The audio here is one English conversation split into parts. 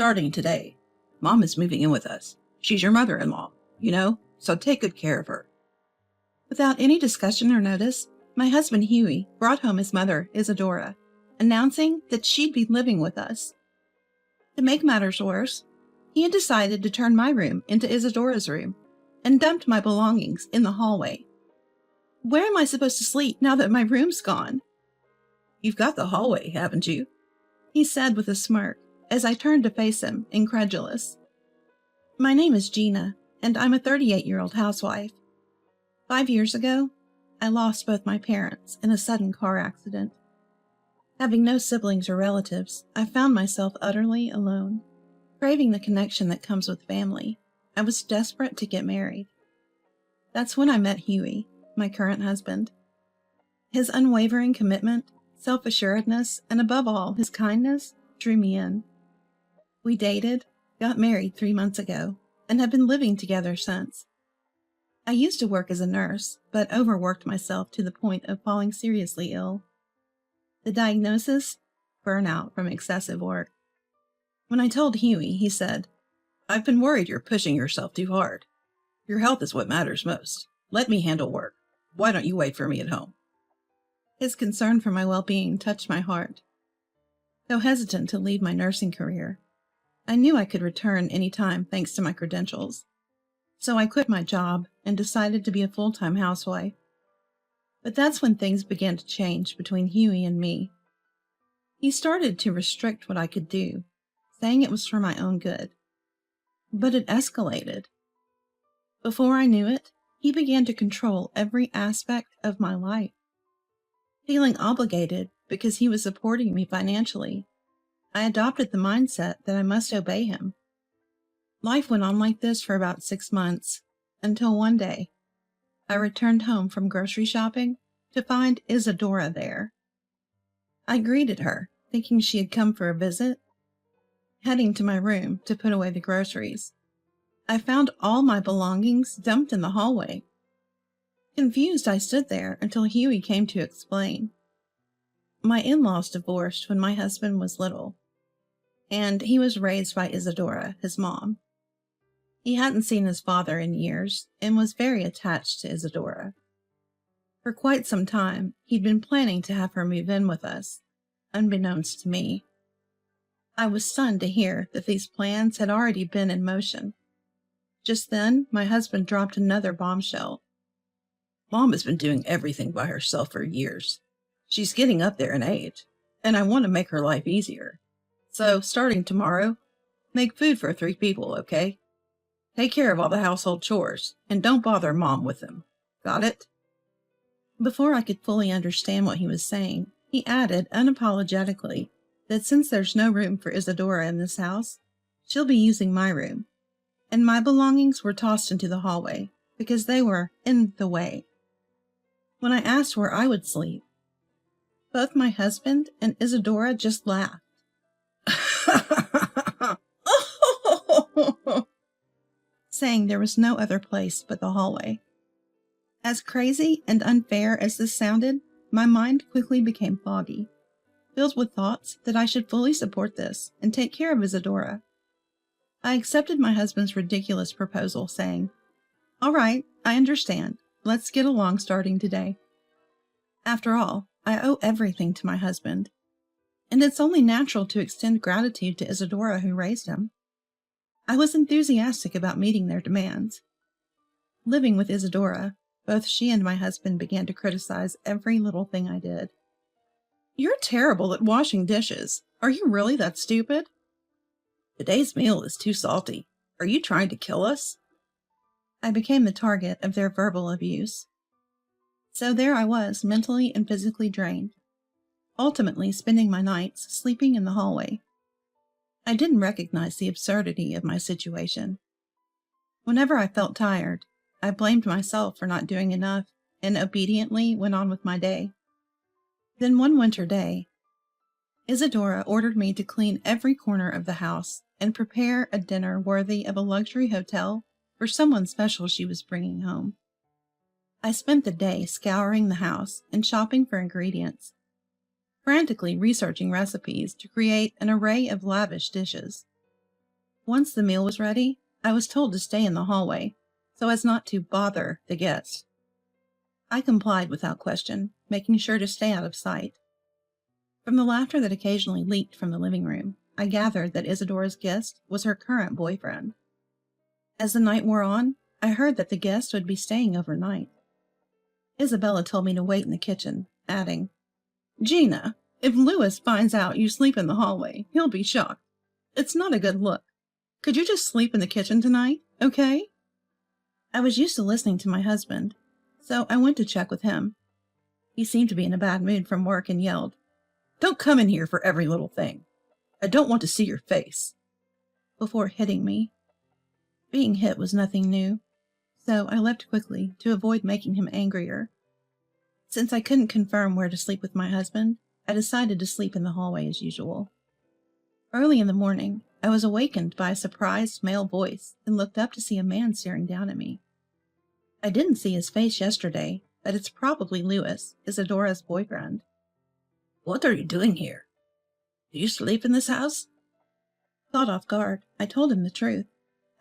starting today. Mom is moving in with us. She's your mother-in-law, so take good care of her. Without any discussion or notice, my husband Huey brought home his mother, Isadora, announcing that she'd be living with us. To make matters worse, he had decided to turn my room into Isadora's room and dumped my belongings in the hallway. Where am I supposed to sleep now that my room's gone? You've got the hallway, haven't you? He said with a smirk as I turned to face him, incredulous. My name is Gina, and I'm a 38-year-old housewife. 5 years ago, I lost both my parents in a sudden car accident. Having no siblings or relatives, I found myself utterly alone. Craving the connection that comes with family, I was desperate to get married. That's when I met Huey, my current husband. His unwavering commitment, self-assuredness, and above all, his kindness drew me in. We dated, got married 3 months ago, and have been living together since. I used to work as a nurse, but overworked myself to the point of falling seriously ill. The diagnosis? Burnout from excessive work. When I told Huey, he said, I've been worried you're pushing yourself too hard. Your health is what matters most. Let me handle work. Why don't you wait for me at home? His concern for my well-being touched my heart. Though hesitant to leave my nursing career, I knew I could return any time thanks to my credentials. So I quit my job and decided to be a full-time housewife. But that's when things began to change between Huey and me. He started to restrict what I could do, saying it was for my own good. But it escalated. Before I knew it, he began to control every aspect of my life. Feeling obligated because he was supporting me financially, I adopted the mindset that I must obey him. Life went on like this for about 6 months, until one day, I returned home from grocery shopping to find Isadora there. I greeted her, thinking she had come for a visit. Heading to my room to put away the groceries, I found all my belongings dumped in the hallway. Confused, I stood there until Huey came to explain. My in-laws divorced when my husband was little, and he was raised by Isadora, his mom. He hadn't seen his father in years and was very attached to Isadora. For quite some time, he'd been planning to have her move in with us, unbeknownst to me. I was stunned to hear that these plans had already been in motion. Just then, my husband dropped another bombshell. Mom has been doing everything by herself for years. She's getting up there in age, and I want to make her life easier. So, starting tomorrow, make food for 3 people, okay? Take care of all the household chores, and don't bother Mom with them. Got it? Before I could fully understand what he was saying, he added unapologetically that since there's no room for Isadora in this house, she'll be using my room, and my belongings were tossed into the hallway because they were in the way. When I asked where I would sleep, both my husband and Isadora just laughed. Saying there was no other place but the hallway. As crazy and unfair as this sounded, my mind quickly became foggy, filled with thoughts that I should fully support this and take care of Isadora. I accepted my husband's ridiculous proposal, saying, All right, I understand. Let's get along starting today. After all, I owe everything to my husband, and it's only natural to extend gratitude to Isadora who raised him. I was enthusiastic about meeting their demands. Living with Isadora, both she and my husband began to criticize every little thing I did. You're terrible at washing dishes. Are you really that stupid? Today's meal is too salty. Are you trying to kill us? I became the target of their verbal abuse. So there I was, mentally and physically drained, ultimately spending my nights sleeping in the hallway. I didn't recognize the absurdity of my situation. Whenever I felt tired, I blamed myself for not doing enough and obediently went on with my day. Then one winter day, Isadora ordered me to clean every corner of the house and prepare a dinner worthy of a luxury hotel for someone special she was bringing home. I spent the day scouring the house and shopping for ingredients, frantically researching recipes to create an array of lavish dishes. Once the meal was ready, I was told to stay in the hallway so as not to bother the guests. I complied without question, making sure to stay out of sight. From the laughter that occasionally leaked from the living room, I gathered that Isadora's guest was her current boyfriend. As the night wore on, I heard that the guest would be staying overnight. Isabella told me to wait in the kitchen, adding, "Gina, if Louis finds out you sleep in the hallway, he'll be shocked. It's not a good look. Could you just sleep in the kitchen tonight, okay?" I was used to listening to my husband, so I went to check with him. He seemed to be in a bad mood from work and yelled, "Don't come in here for every little thing. I don't want to see your face," before hitting me. Being hit was nothing new, so I left quickly to avoid making him angrier. Since I couldn't confirm where to sleep with my husband, I decided to sleep in the hallway as usual. Early in the morning, I was awakened by a surprised male voice and looked up to see a man staring down at me. I didn't see his face yesterday, but it's probably Louis, Isadora's boyfriend. "What are you doing here? Do you sleep in this house?" Caught off guard, I told him the truth.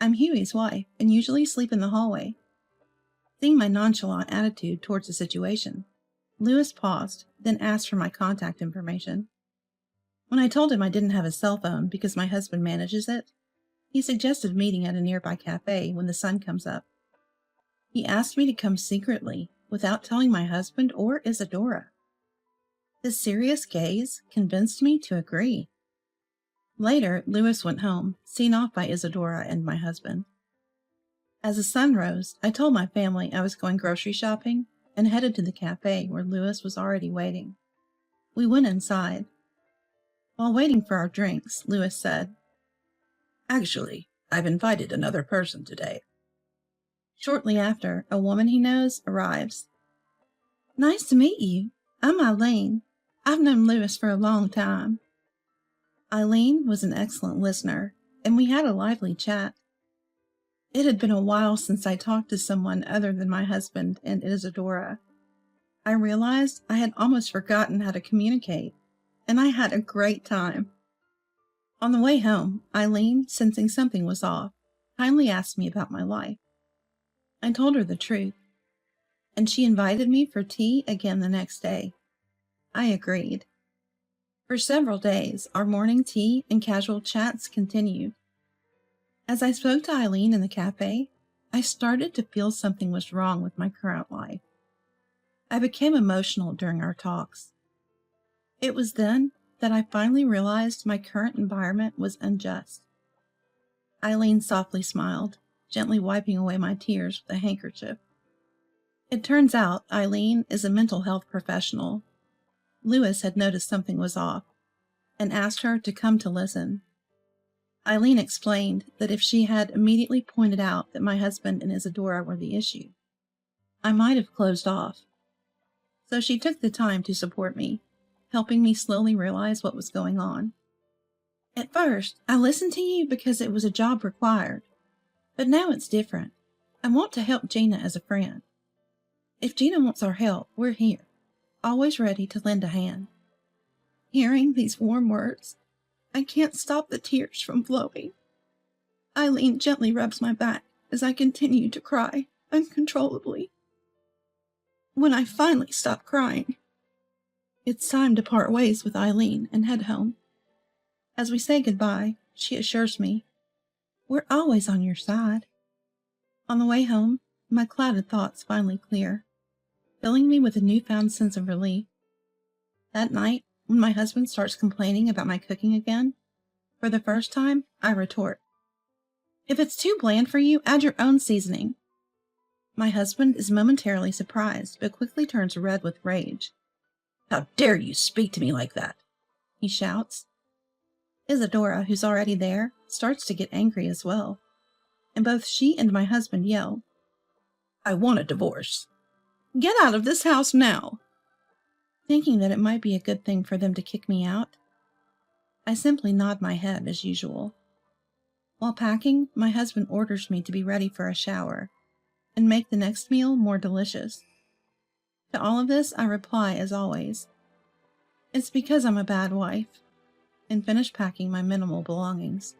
I'm Huey's wife and usually sleep in the hallway. Seeing my nonchalant attitude towards the situation, Louis paused, then asked for my contact information. When I told him I didn't have a cell phone because my husband manages it, he suggested meeting at a nearby cafe when the sun comes up. He asked me to come secretly, without telling my husband or Isadora. His serious gaze convinced me to agree. Later, Louis went home, seen off by Isadora and my husband. As the sun rose, I told my family I was going grocery shopping and headed to the cafe where Louis was already waiting. We went inside. While waiting for our drinks, Louis said, "Actually, I've invited another person today." Shortly after, a woman he knows arrives. "Nice to meet you. I'm Eileen. I've known Louis for a long time." Eileen was an excellent listener, and we had a lively chat. It had been a while since I talked to someone other than my husband and Isadora. I realized I had almost forgotten how to communicate, and I had a great time. On the way home, Eileen, sensing something was off, kindly asked me about my life. I told her the truth, and she invited me for tea again the next day. I agreed. For several days, our morning tea and casual chats continued. As I spoke to Eileen in the cafe, I started to feel something was wrong with my current life. I became emotional during our talks. It was then that I finally realized my current environment was unjust. Eileen softly smiled, gently wiping away my tears with a handkerchief. It turns out Eileen is a mental health professional. Louis had noticed something was off and asked her to come to listen. Eileen explained that if she had immediately pointed out that my husband and Isadora were the issue, I might have closed off. So she took the time to support me, helping me slowly realize what was going on. "At first, I listened to you because it was a job required, but now it's different. I want to help Gina as a friend. If Gina wants our help, we're here, always ready to lend a hand." Hearing these warm words, I can't stop the tears from flowing. Eileen gently rubs my back as I continue to cry uncontrollably. When I finally stop crying, it's time to part ways with Eileen and head home. As we say goodbye, she assures me, "We're always on your side." On the way home, my clouded thoughts finally clear, filling me with a newfound sense of relief. That night, when my husband starts complaining about my cooking again, for the first time, I retort, "If it's too bland for you, add your own seasoning." My husband is momentarily surprised, but quickly turns red with rage. "How dare you speak to me like that?" he shouts. Isadora, who's already there, starts to get angry as well, and both she and my husband yell, "I want a divorce." "Get out of this house now!" Thinking that it might be a good thing for them to kick me out, I simply nod my head as usual. While packing, my husband orders me to be ready for a shower and make the next meal more delicious. To all of this, I reply as always, "It's because I'm a bad wife," and finish packing my minimal belongings.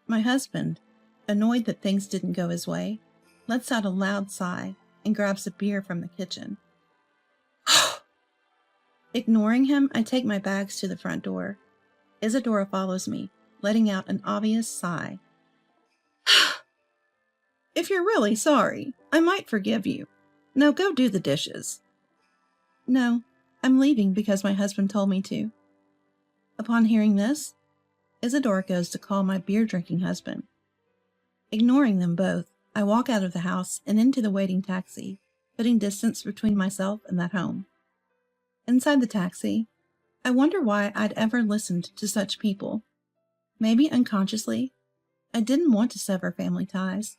My husband, annoyed that things didn't go his way, lets out a loud sigh and grabs a beer from the kitchen. Ignoring him, I take my bags to the front door. Isadora follows me, letting out an obvious sigh. If you're really sorry, I might forgive you. Now go do the dishes. No, I'm leaving because my husband told me to. Upon hearing this, Isadora goes to call my beer-drinking husband. Ignoring them both, I walk out of the house and into the waiting taxi, putting distance between myself and that home. Inside the taxi, I wonder why I'd ever listened to such people. Maybe unconsciously, I didn't want to sever family ties.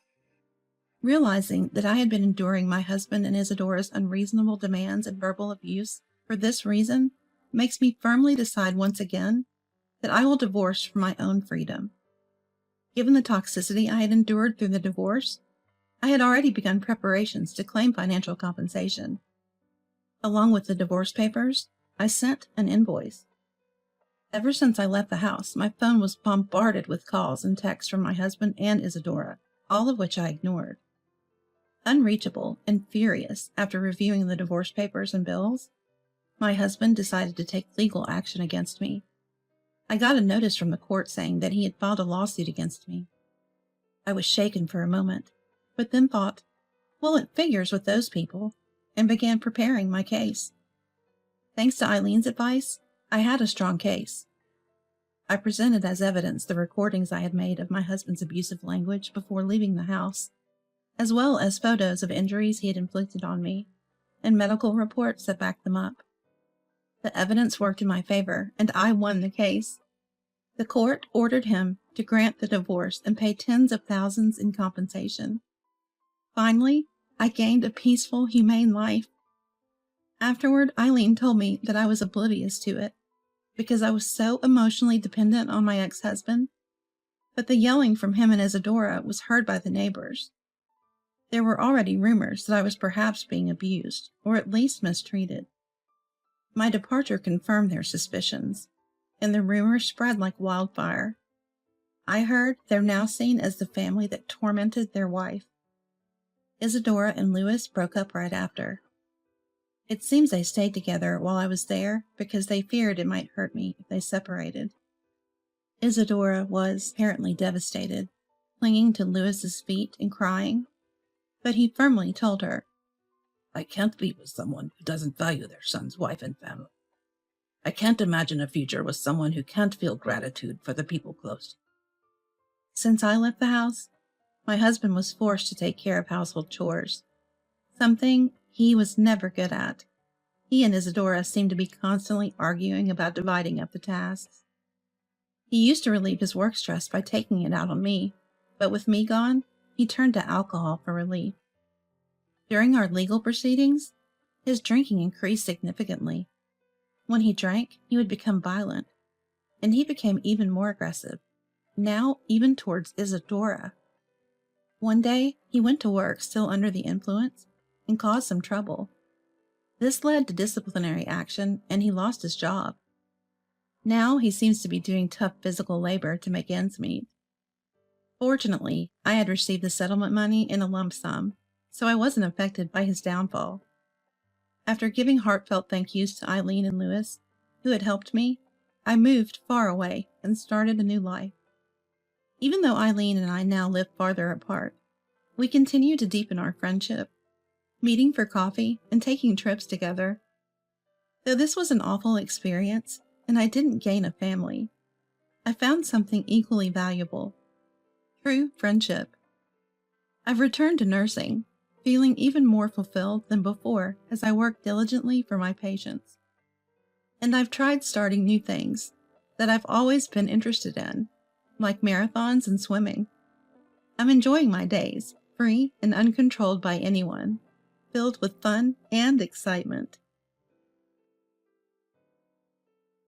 Realizing that I had been enduring my husband and Isadora's unreasonable demands and verbal abuse for this reason makes me firmly decide once again that I will divorce for my own freedom. Given the toxicity I had endured through the divorce, I had already begun preparations to claim financial compensation. Along with the divorce papers, I sent an invoice. Ever since I left the house, my phone was bombarded with calls and texts from my husband and Isadora, all of which I ignored. Unreachable and furious after reviewing the divorce papers and bills, my husband decided to take legal action against me. I got a notice from the court saying that he had filed a lawsuit against me. I was shaken for a moment, but then thought, well, it figures with those people, and began preparing my case. Thanks to Eileen's advice, I had a strong case. I presented as evidence the recordings I had made of my husband's abusive language before leaving the house, as well as photos of injuries he had inflicted on me, and medical reports that backed them up. The evidence worked in my favor, and I won the case. The court ordered him to grant the divorce and pay tens of thousands in compensation. Finally, I gained a peaceful, humane life. Afterward, Eileen told me that I was oblivious to it, because I was so emotionally dependent on my ex-husband, but the yelling from him and Isadora was heard by the neighbors. There were already rumors that I was perhaps being abused, or at least mistreated. My departure confirmed their suspicions, and the rumors spread like wildfire. I heard they're now seen as the family that tormented their wife. Isadora and Louis broke up right after. It seems they stayed together while I was there because they feared it might hurt me if they separated. Isadora was apparently devastated, clinging to Louis's feet and crying, but he firmly told her, I can't be with someone who doesn't value their son's wife and family. I can't imagine a future with someone who can't feel gratitude for the people close. Since I left the house, my husband was forced to take care of household chores, something he was never good at. He and Isadora seemed to be constantly arguing about dividing up the tasks. He used to relieve his work stress by taking it out on me, but with me gone, he turned to alcohol for relief. During our legal proceedings, his drinking increased significantly. When he drank, he would become violent, and he became even more aggressive, now even towards Isadora. One day, he went to work still under the influence and caused some trouble. This led to disciplinary action, and he lost his job. Now he seems to be doing tough physical labor to make ends meet. Fortunately, I had received the settlement money in a lump sum, so I wasn't affected by his downfall. After giving heartfelt thank yous to Eileen and Louis, who had helped me, I moved far away and started a new life. Even though Eileen and I now live farther apart, we continue to deepen our friendship, meeting for coffee and taking trips together. Though this was an awful experience, and I didn't gain a family, I found something equally valuable: true friendship. I've returned to nursing, feeling even more fulfilled than before as I work diligently for my patients. And I've tried starting new things that I've always been interested in, like marathons and swimming. I'm enjoying my days, free and uncontrolled by anyone, filled with fun and excitement.